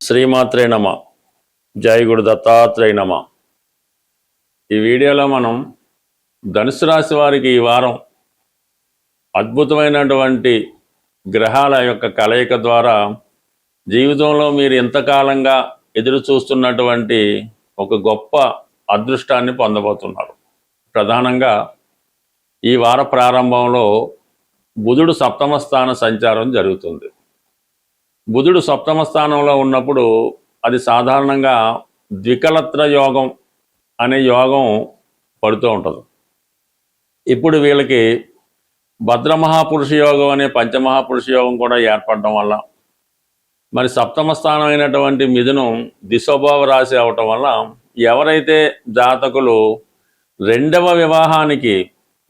శ్రీమాత్రే నమ. జై గురు దత్తాత్రేయ నమ. ఈ వీడియోలో మనం ధనుసు రాశి వారికి ఈ వారం అద్భుతమైనటువంటి గ్రహాల యొక్క కలయిక ద్వారా జీవితంలో మీరు ఎంతకాలంగా ఎదురు చూస్తున్నటువంటి ఒక గొప్ప అదృష్టాన్ని పొందబోతున్నారు. ప్రధానంగా ఈ వార ప్రారంభంలో బుధుడు సప్తమ స్థాన సంచారం జరుగుతుంది. బుధుడు సప్తమ స్థానంలో ఉన్నప్పుడు అది సాధారణంగా ద్వికలత్ర యోగం అనే యోగం పడుతూ ఉంటుంది. ఇప్పుడు వీళ్ళకి భద్రమహాపురుష యోగం అనే పంచమహాపురుష యోగం కూడా ఏర్పడడం వల్ల మరి సప్తమ స్థానం అయినటువంటి మిథునం దిశోభావ రాశి అవటం వల్ల ఎవరైతే జాతకులు రెండవ వివాహానికి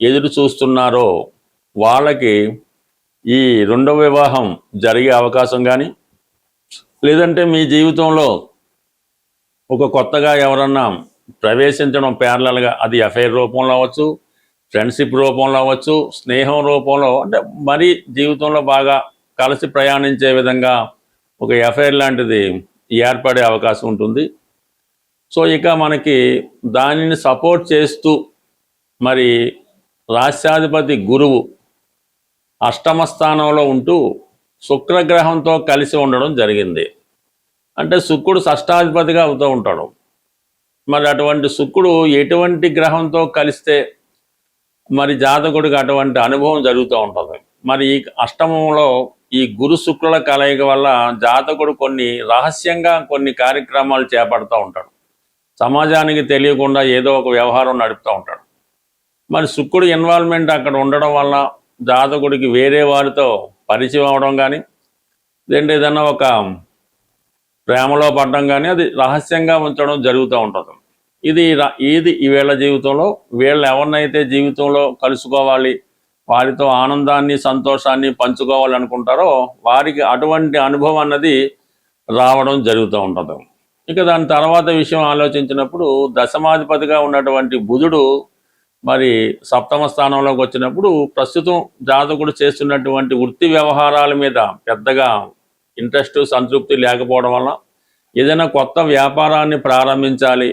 ఎదురు చూస్తున్నారో వాళ్ళకి ఈ రెండవ వివాహం జరిగే అవకాశం కానీ, లేదంటే మీ జీవితంలో ఒక కొత్తగా ఎవరన్నా ప్రవేశించడం ప్యారలల్గా, అది అఫైర్ రూపంలో అవ్వచ్చు, ఫ్రెండ్షిప్ రూపంలో అవ్వచ్చు, స్నేహం రూపంలో, అంటే మరీ జీవితంలో బాగా కలిసి ప్రయాణించే విధంగా ఒక అఫైర్ లాంటిది ఏర్పడే అవకాశం ఉంటుంది. సో ఇక మనకి దానిని సపోర్ట్ చేస్తూ మరి రాశ్యాధిపతి గురువు అష్టమ స్థానంలో ఉంటూ శుక్రగ్రహంతో కలిసి ఉండడం జరిగింది. అంటే శుక్రుడు షష్టాధిపతిగా అవుతూ ఉంటాడు. మరి అటువంటి శుక్రుడు ఎటువంటి గ్రహంతో కలిస్తే మరి జాతకుడికి అటువంటి అనుభవం జరుగుతూ ఉంటుంది. మరి ఈ అష్టమంలో ఈ గురు శుక్రుల కలయిక వల్ల జాతకుడు కొన్ని రహస్యంగా కొన్ని కార్యక్రమాలు చేపడుతూ ఉంటాడు. సమాజానికి తెలియకుండా ఏదో ఒక వ్యవహారం నడుపుతూ ఉంటాడు. మరి శుక్రుడు ఇన్వాల్వ్మెంట్ అక్కడ ఉండడం వల్ల జాతకుడికి వేరే వారితో పరిచయం అవడం కానీ, లేదంటే ఏదన్నా ఒక ప్రేమలో పడడం కానీ అది రహస్యంగా ఉంచడం జరుగుతూ ఉంటుంది. ఇది వీళ్ళ జీవితంలో వీళ్ళు ఎవరినైతే జీవితంలో కలుసుకోవాలి, వారితో ఆనందాన్ని సంతోషాన్ని పంచుకోవాలనుకుంటారో వారికి అటువంటి అనుభవం అన్నది రావడం జరుగుతూ ఉంటుంది. ఇక దాని తర్వాత విషయం ఆలోచించినప్పుడు దశమాధిపతిగా ఉన్నటువంటి బుధుడు మరి సప్తమ స్థానంలోకి వచ్చినప్పుడు ప్రస్తుతం జాతకుడు చేస్తున్నటువంటి వృత్తి వ్యవహారాల మీద పెద్దగా ఇంట్రెస్ట్ సంతృప్తి లేకపోవడం వల్ల ఏదైనా కొత్త వ్యాపారాన్ని ప్రారంభించాలి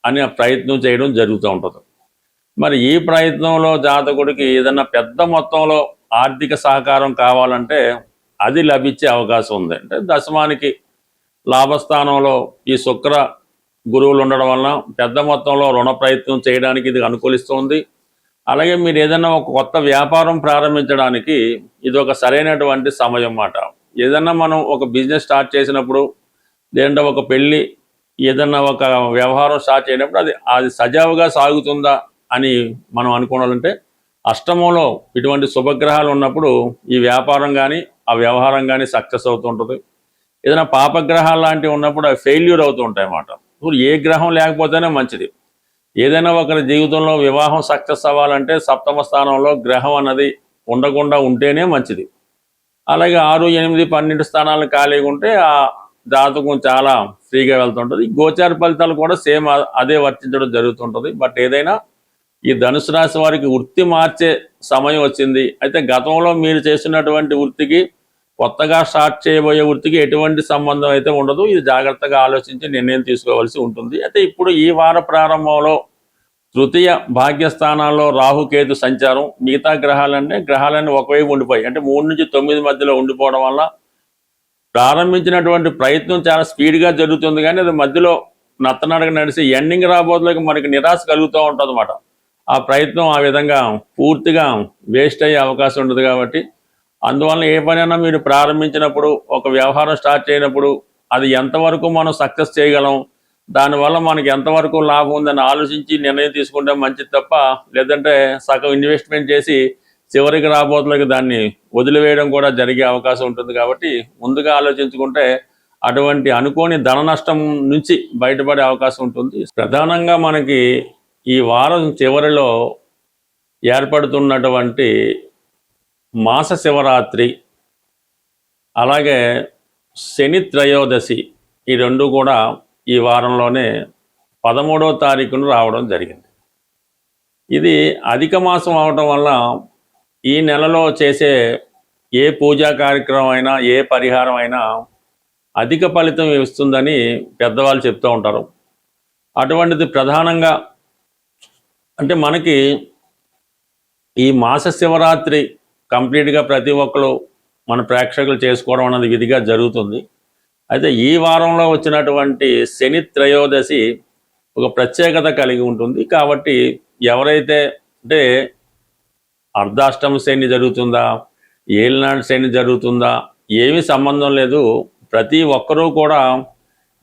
అనే ప్రయత్నం చేయడం జరుగుతూ ఉంటుంది. మరి ఈ ప్రయత్నంలో జాతకుడికి ఏదైనా పెద్ద మొత్తంలో ఆర్థిక సహకారం కావాలంటే అది లభించే అవకాశం ఉంది. అంటే దశమానికి లాభస్థానంలో ఈ శుక్ర గురువులు ఉండడం వలన పెద్ద మొత్తంలో రుణ ప్రయత్నం చేయడానికి ఇది అనుకూలిస్తుంది. అలాగే మీరు ఏదైనా ఒక కొత్త వ్యాపారం ప్రారంభించడానికి ఇది ఒక సరైనటువంటి సమయం అన్నమాట. ఏదన్నా మనం ఒక బిజినెస్ స్టార్ట్ చేసినప్పుడు, లేదంటే ఒక పెళ్ళి, ఏదన్నా ఒక వ్యవహారం స్టార్ట్ చేయనప్పుడు అది సజావుగా సాగుతుందా అని మనం అనుకోవాలంటే అష్టమంలో ఇటువంటి శుభగ్రహాలు ఉన్నప్పుడు ఈ వ్యాపారం కానీ ఆ వ్యవహారం కానీ సక్సెస్ అవుతుంటుంది. ఏదైనా పాపగ్రహాలు లాంటివి ఉన్నప్పుడు అవి ఫెయిల్యూర్ అవుతూ ఉంటాయి అన్నమాట. ఏ గ్రహం లేకపోతేనే మంచిది. ఏదైనా ఒకరి జీవితంలో వివాహం సక్సెస్ అవ్వాలంటే సప్తమ స్థానంలో గ్రహం అన్నది ఉండకుండా ఉంటేనే మంచిది. అలాగే 6, 8, 12 స్థానాలు ఖాళీగా ఉంటే ఆ జాతకం చాలా ఫ్రీగా వెళ్తుంటుంది. గోచార ఫలితాలు కూడా సేమ్ అదే వర్తించడం జరుగుతుంటుంది. బట్ ఏదైనా ఈ ధనుసు రాశి వారికి వృత్తి మార్చే సమయం వచ్చింది. అయితే గతంలో మీరు చేసినటువంటి వృత్తికి కొత్తగా స్టార్ట్ చేయబోయే వృత్తికి ఎటువంటి సంబంధం అయితే ఉండదు. ఇది జాగ్రత్తగా ఆలోచించి నిర్ణయం తీసుకోవాల్సి ఉంటుంది. అయితే ఇప్పుడు ఈ వార ప్రారంభంలో తృతీయ భాగ్యస్థానాల్లో రాహుకేతు సంచారం, మిగతా గ్రహాలన్నీ ఒకవైపు ఉండిపోయి, అంటే 3 నుంచి 9 మధ్యలో ఉండిపోవడం వల్ల ప్రారంభించినటువంటి ప్రయత్నం చాలా స్పీడ్గా జరుగుతుంది. కానీ అది మధ్యలో నత్తనడక నడిచి ఎండింగ్ రాబోతులకి మనకి నిరాశ కలుగుతూ ఉంటుంది అన్నమాట. ఆ ప్రయత్నం ఆ విధంగా పూర్తిగా వేస్ట్ అయ్యే అవకాశం ఉంటుంది. కాబట్టి అందువల్ల ఏ పనైనా మీరు ప్రారంభించినప్పుడు, ఒక వ్యవహారం స్టార్ట్ చేయనప్పుడు అది ఎంతవరకు మనం సక్సెస్ చేయగలం, దానివల్ల మనకి ఎంతవరకు లాభం ఉందని ఆలోచించి నిర్ణయం తీసుకుంటే మంచిది తప్ప, లేదంటే సగం ఇన్వెస్ట్మెంట్ చేసి చివరికి రాబోతులకి దాన్ని వదిలివేయడం కూడా జరిగే అవకాశం ఉంటుంది. కాబట్టి ముందుగా ఆలోచించుకుంటే అటువంటి అనుకోని ధన నష్టం నుంచి బయటపడే అవకాశం ఉంటుంది. ప్రధానంగా మనకి ఈ వారం చివరిలో ఏర్పడుతున్నటువంటి మాస శివరాత్రి, అలాగే శని త్రయోదశి, ఈ రెండు కూడా ఈ వారంలోనే 13వ తారీఖున రావడం జరిగింది. ఇది అధిక మాసం అవడం వల్ల ఈ నెలలో చేసే ఏ పూజా కార్యక్రమం అయినా, ఏ పరిహారం అయినా అధిక ఫలితం ఇస్తుందని పెద్దవాళ్ళు చెప్తూ ఉంటారు. అటువంటిది ప్రధానంగా అంటే మనకి ఈ మాస శివరాత్రి కంప్లీట్గా ప్రతి ఒక్కరు మన ప్రేక్షకులు చేసుకోవడం అనేది విధిగా జరుగుతుంది. అయితే ఈ వారంలో వచ్చినటువంటి శని త్రయోదశి ఒక ప్రత్యేకత కలిగి ఉంటుంది. కాబట్టి ఎవరైతే అంటే అర్ధాష్టమ శని జరుగుతుందా, ఏలినాడు శని జరుగుతుందా, ఏమీ సంబంధం లేదు. ప్రతి ఒక్కరూ కూడా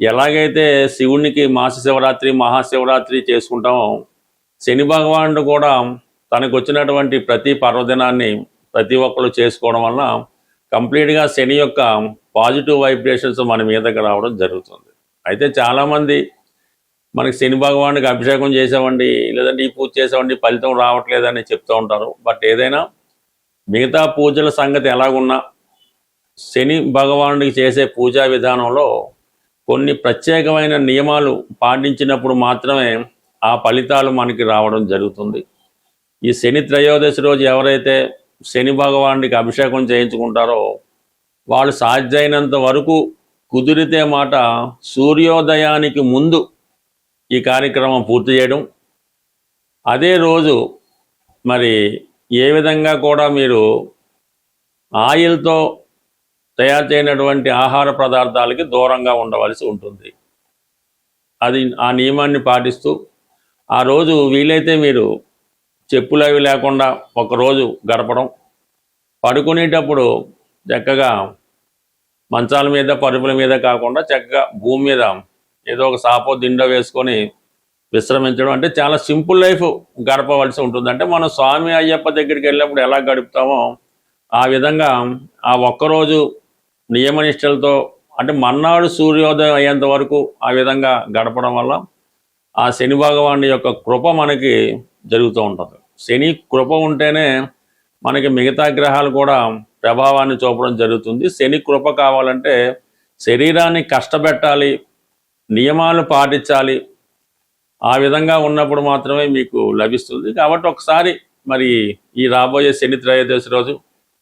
ఎలాగైతే శివునికి మాస శివరాత్రి మహాశివరాత్రి చేసుకుంటామో, శని భగవానుడు కూడా తనకు వచ్చినటువంటి ప్రతి పర్వదినాన్ని ప్రతి ఒక్కరు చేసుకోవడం వల్ల కంప్లీట్గా శని యొక్క పాజిటివ్ వైబ్రేషన్స్ మన మీదకి రావడం జరుగుతుంది. అయితే చాలామంది మనకి శని భగవానుడికి అభిషేకం చేసామండి, లేదంటే ఈ పూజ చేసామండి, ఫలితం రావట్లేదని చెప్తూ ఉంటారు. బట్ ఏదైనా మిగతా పూజల సంగతి ఎలాగున్నా శని భగవానుడికి చేసే పూజా విధానంలో కొన్ని ప్రత్యేకమైన నియమాలు పాటించినప్పుడు మాత్రమే ఆ ఫలితాలు మనకి రావడం జరుగుతుంది. ఈ శని త్రయోదశి రోజు ఎవరైతే శని భగవానుడికి అభిషేకం చేయించుకుంటారో వాళ్ళు సాధ్యమైనంత వరకు కుదిరితే మాట సూర్యోదయానికి ముందు ఈ కార్యక్రమం పూర్తి చేయడం. అదే రోజు మరి ఏ విధంగా కూడా మీరు ఆయిల్తో తయారు చేయనటువంటి ఆహార పదార్థాలకి దూరంగా ఉండవలసి ఉంటుంది. అది ఆ నియమాన్ని పాటిస్తూ ఆ రోజు వీలైతే మీరు చెప్పులు అవి లేకుండా ఒకరోజు గడపడం, పడుకునేటప్పుడు చక్కగా మంచాల మీద పరుపుల మీద కాకుండా చక్కగా భూమి మీద ఏదో ఒక సాపో దిండో వేసుకొని విశ్రమించడం. అంటే చాలా సింపుల్ లైఫ్ గడపవలసి ఉంటుంది. అంటే మనం స్వామి అయ్యప్ప దగ్గరికి వెళ్ళినప్పుడు ఎలా గడుపుతామో ఆ విధంగా ఆ ఒక్కరోజు నియమనిష్టలతో అంటే మర్నాడు సూర్యోదయం అయ్యేంత వరకు ఆ విధంగా గడపడం వల్ల ఆ శని భగవానుడి యొక్క కృప మనకి జరుగుతూ ఉంటుంది. శని కృప ఉంటేనే మనకి మిగతా గ్రహాలు కూడా ప్రభావాన్ని చూపడం జరుగుతుంది. శని కృప కావాలంటే శరీరాన్ని కష్టపెట్టాలి, నియమాలు పాటించాలి. ఆ విధంగా ఉన్నప్పుడు మాత్రమే మీకు లభిస్తుంది. కాబట్టి ఒకసారి మరి ఈ రాబోయే శని త్రయోదశి రోజు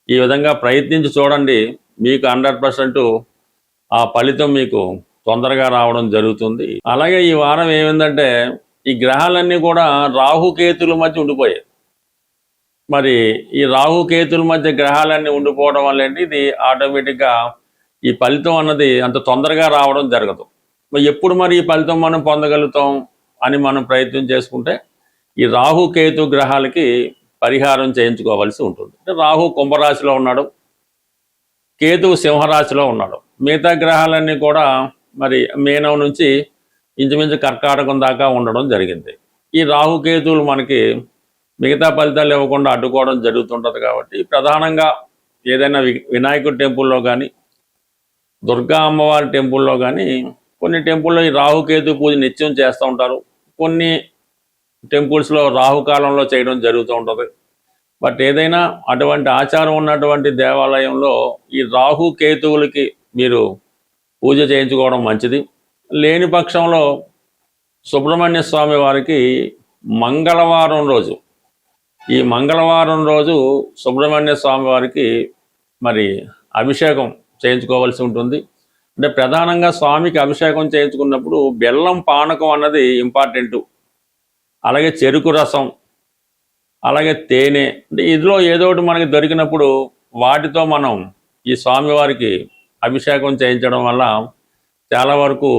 ఈ విధంగా ప్రయత్నించి చూడండి. మీకు 100% ఆ ఫలితం మీకు తొందరగా రావడం జరుగుతుంది. అలాగే ఈ వారం ఏమైందంటే ఈ గ్రహాలన్నీ కూడా రాహుకేతుల మధ్య ఉండిపోయాయి. మరి ఈ రాహుకేతుల మధ్య గ్రహాలన్నీ ఉండిపోవడం వల్ల ఇది ఆటోమేటిక్గా ఈ ఫలితం అన్నది అంత తొందరగా రావడం జరగదు. మరి ఎప్పుడు మరి ఈ ఫలితం మనం పొందగలుగుతాం అని మనం ప్రయత్నం చేసుకుంటే ఈ రాహుకేతు గ్రహాలకి పరిహారం చేయించుకోవాల్సి ఉంటుంది. అంటే రాహు కుంభరాశిలో ఉన్నాడు, కేతువు సింహరాశిలో ఉన్నాడు. మిగతా గ్రహాలన్నీ కూడా మరి మీనం నుంచి ఇంచుమించు కర్కాటకం దాకా ఉండడం జరిగింది. ఈ రాహుకేతువులు మనకి మిగతా ఫలితాలు ఇవ్వకుండా అడ్డుకోవడం జరుగుతుంటుంది. కాబట్టి ప్రధానంగా ఏదైనా వినాయకుడి టెంపుల్లో కానీ దుర్గా అమ్మవారి టెంపుల్లో కానీ కొన్ని టెంపుల్లో ఈ రాహుకేతు పూజ నిత్యం చేస్తూ ఉంటారు. కొన్ని టెంపుల్స్లో రాహుకాలంలో చేయడం జరుగుతూ ఉంటుంది. బట్ ఏదైనా అటువంటి ఆచారం ఉన్నటువంటి దేవాలయంలో ఈ రాహుకేతువులకి మీరు పూజ చేయించుకోవడం మంచిది. లేని పక్షంలో సుబ్రహ్మణ్య స్వామి వారికి మంగళవారం రోజు ఈ మంగళవారం రోజు సుబ్రహ్మణ్య స్వామి వారికి మరి అభిషేకం చేయించుకోవాల్సి ఉంటుంది. అంటే ప్రధానంగా స్వామికి అభిషేకం చేయించుకున్నప్పుడు బెల్లం పానకం అన్నది ఇంపార్టెంటు. అలాగే చెరుకు రసం, అలాగే తేనె, అంటే ఇదిలో ఏదో ఒకటి మనకి దొరికినప్పుడు వాటితో మనం ఈ స్వామివారికి అభిషేకం చేయించడం వల్ల చాలా వరకు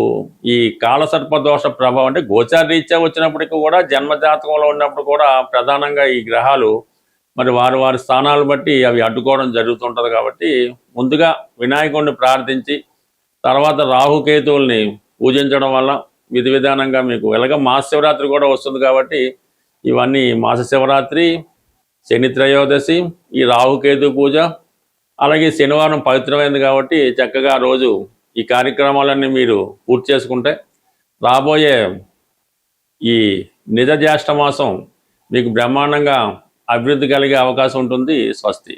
ఈ కాలసర్పదోష ప్రభావం అంటే గోచార రీత్యా వచ్చినప్పటికీ కూడా జన్మజాతకంలో ఉన్నప్పుడు కూడా ప్రధానంగా ఈ గ్రహాలు మరి వారి వారి స్థానాలు బట్టి అవి అడ్డుకోవడం జరుగుతుంటుంది. కాబట్టి ముందుగా వినాయకుడిని ప్రార్థించి తర్వాత రాహుకేతువుల్ని పూజించడం వల్ల విధి విధానంగా మీకు ఎలాగ మాస శివరాత్రి కూడా వస్తుంది. కాబట్టి ఇవన్నీ మాస శివరాత్రి, శని త్రయోదశి, ఈ రాహుకేతు పూజ, అలాగే శనివారం పవిత్రమైంది కాబట్టి చక్కగా రోజు ఈ కార్యక్రమాలన్నీ మీరు పూర్తి చేసుకుంటే రాబోయే ఈ నిజ జ్యేష్ఠ మాసం మీకు బ్రహ్మాండంగా అభివృద్ధి కలిగే అవకాశం ఉంటుంది. స్వస్తి.